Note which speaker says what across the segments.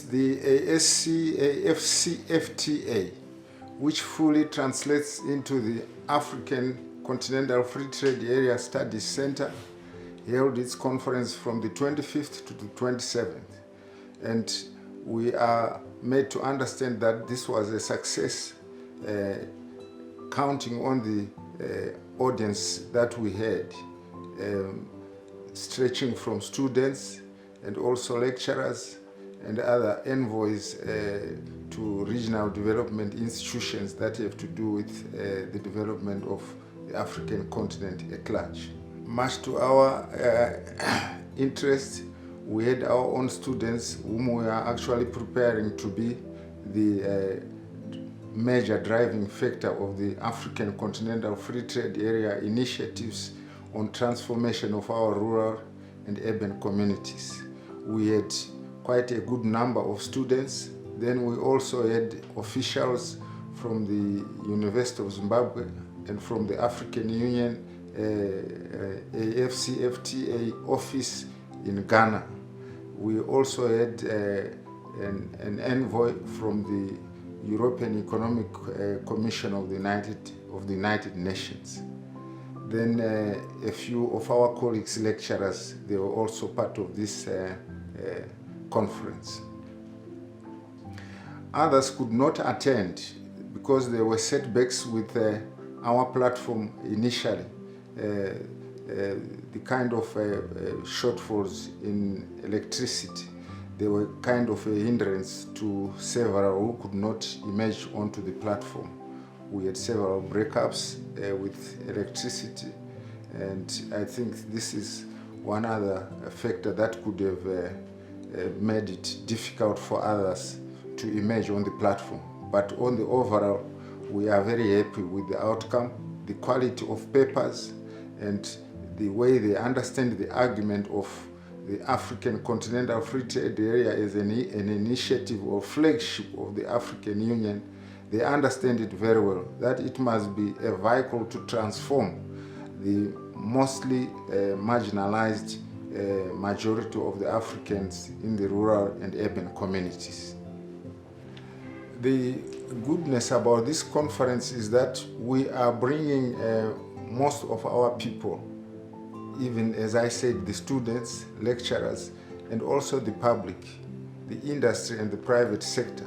Speaker 1: The ASC AfCFTA, which fully translates into the African Continental Free Trade Area Studies Centre, held its conference from the 25th to the 27th. And we are made to understand that this was a success, counting on the audience that we had, stretching from students and also lecturers and other envoys to regional development institutions that have to do with the development of the African continent at large. Much to our interest, we had our own students whom we are actually preparing to be the major driving factor of the African Continental Free Trade Area initiatives on transformation of our rural and urban communities. We had quite a good number of students. Then we also had officials from the University of Zimbabwe and from the Afrcan Union AfCFTA office in Ghana. We also had an envoy from the European Economic Commission of the United Nations. Then a few of our colleagues, lecturers, they were also part of this conference. Others could not attend because there were setbacks with our platform initially. The kind of shortfalls in electricity, they were kind of a hindrance to several who could not emerge onto the platform. We had several breakups with electricity, and I think this is one other factor that could have made it difficult for others to emerge on the platform. But on the overall, we are very happy with the outcome, the quality of papers, and the way they understand the argument of the African Continental Free Trade Area as an initiative or flagship of the Afrcan Union. They understand it very well, that it must be a vehicle to transform the mostly marginalized majority of the Africans in the rural and urban communities. The goodness about this conference is that we are bringing most of our people, even as I said, the students, lecturers, and also the public, the industry and the private sector.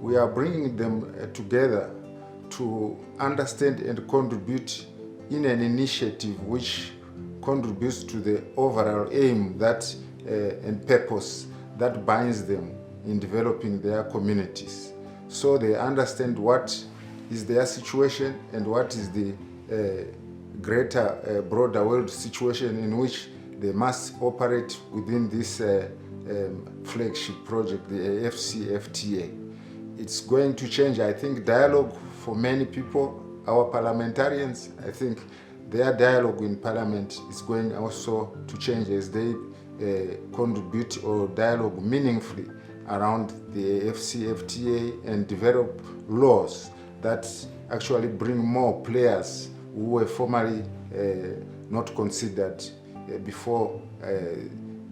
Speaker 1: We are bringing them together to understand and contribute in an initiative which contributes to the overall aim that and purpose that binds them in developing their communities. So they understand what is their situation and what is the greater, broader world situation in which they must operate within this flagship project, the AfCFTA. It's going to change, I think, dialogue for many people. Our parliamentarians, I think their dialogue in parliament is going also to change as they contribute or dialogue meaningfully around the AfCFTA and develop laws that actually bring more players who were formerly not considered before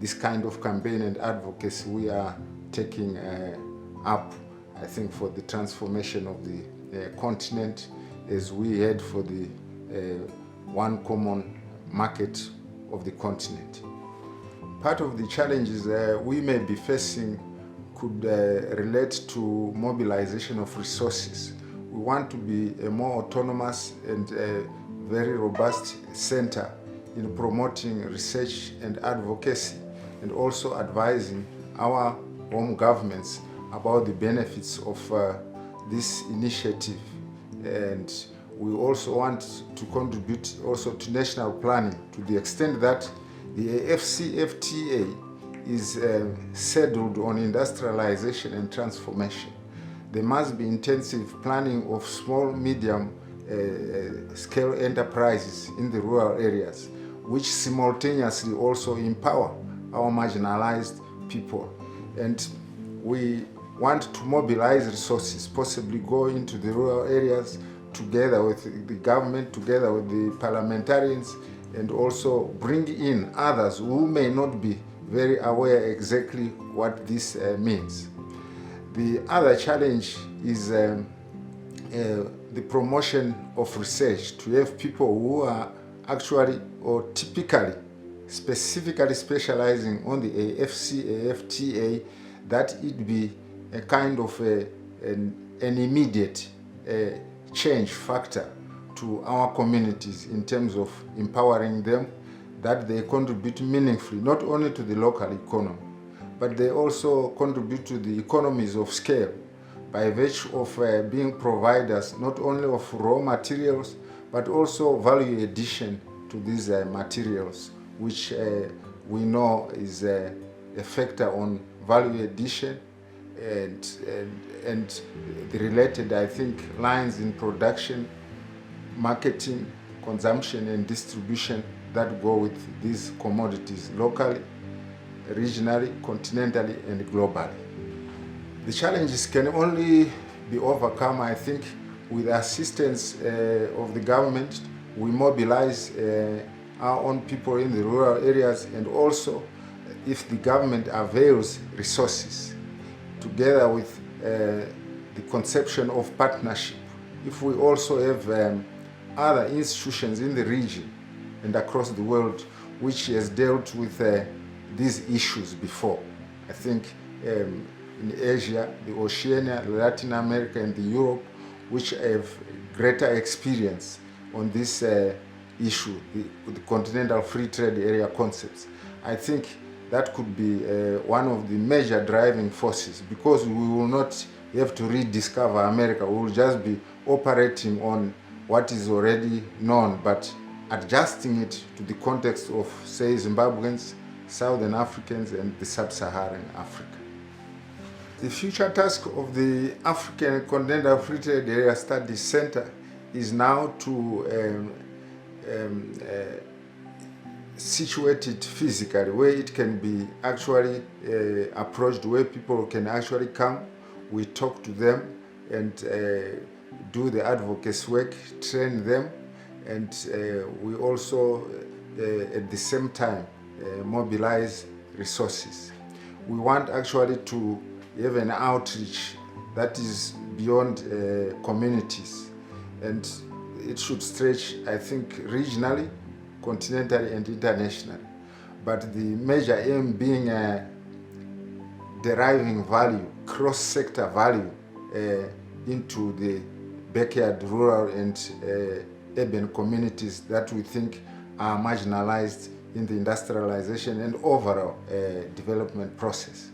Speaker 1: this kind of campaign and advocacy we are taking up, I think, for the transformation of the continent as we head for the one common market of the continent. Part of the challenges we may be facing could relate to mobilization of resources. We want to be a more autonomous and very robust center in promoting research and advocacy, and also advising our home governments about the benefits of this initiative. And we also want to contribute also to national planning to the extent that the AfCFTA is settled on industrialization and transformation. There must be intensive planning of small, medium scale enterprises in the rural areas, which simultaneously also empower our marginalized people. And we want to mobilize resources, possibly go into the rural areas together with the government, together with the parliamentarians, and also bring in others who may not be very aware exactly what this means. The other challenge is the promotion of research, to have people who are actually or typically specifically specializing on the AFC AfCFTA, that it be a kind of an immediate change factor to our communities in terms of empowering them, that they contribute meaningfully not only to the local economy, but they also contribute to the economies of scale by virtue of being providers not only of raw materials but also value addition to these materials, which we know is a factor on value addition and the related, I think, lines in production, marketing, consumption and distribution that go with these commodities locally, regionally, continentally and globally. The challenges can only be overcome, I think, with the assistance of the government. We mobilize our own people in the rural areas, and also if the government avails resources together with the conception of partnership. If we also have other institutions in the region and across the world which has dealt with these issues before. I think in Asia, the Oceania, Latin America and the Europe, which have greater experience on this issue, the continental free trade area concepts. I think that could be one of the major driving forces, because we will not have to rediscover America. We will just be operating on what is already known, but adjusting it to the context of, say, Zimbabweans, Southern Africans and the Sub Saharan Africa. The future task of the African Continental Free Trade Area Studies Centre is now to situate it physically, where it can be actually approached, where people can actually come, we talk to them and do the advocacy work, train them, and we also at the same time mobilize resources. We want actually to have an outreach that is beyond communities, and it should stretch, I think, regionally, continentally and internationally. But the major aim being deriving value, cross-sector value into the backyard rural and urban communities that we think are marginalized in the industrialization and overall development process.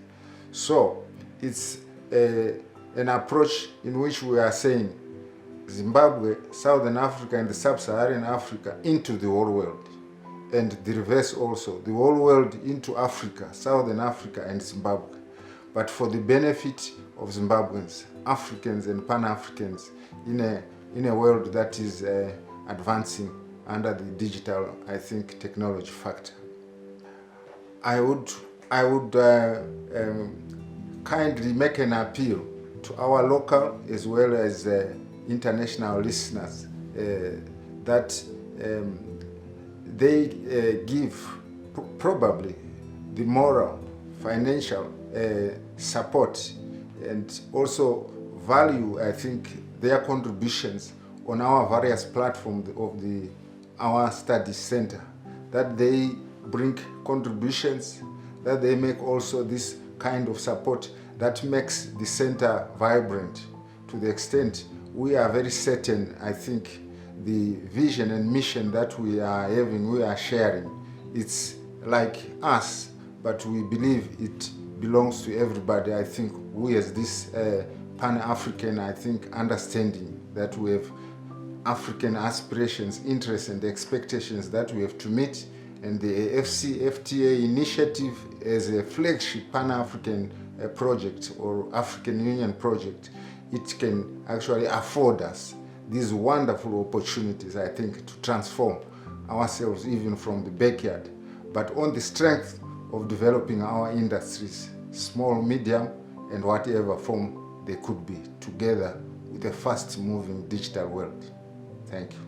Speaker 1: So it's an approach in which we are saying Zimbabwe, Southern Africa and the Sub-Saharan Africa into the whole world, and the reverse also, the whole world into Africa, Southern Africa and Zimbabwe, but for the benefit of Zimbabweans, Africans and Pan-Africans in a world that is advancing under the digital, I think, technology factor. I would kindly make an appeal to our local as well as international listeners that they give probably the moral, financial support and also value, I think, their contributions on our various platforms of our study center, that they bring contributions, that they make also this kind of support that makes the center vibrant, to the extent we are very certain, I think, the vision and mission that we are having, we are sharing. It's like us, but we believe it belongs to everybody. I think we as this Pan-African, I think, understanding that we have African aspirations, interests and expectations that we have to meet, and the AfCFTA Initiative as a flagship Pan-African project or African Union project, it can actually afford us these wonderful opportunities, I think, to transform ourselves even from the backyard, but on the strength of developing our industries, small, medium, and whatever form they could be, together with a fast-moving digital world. Thank you.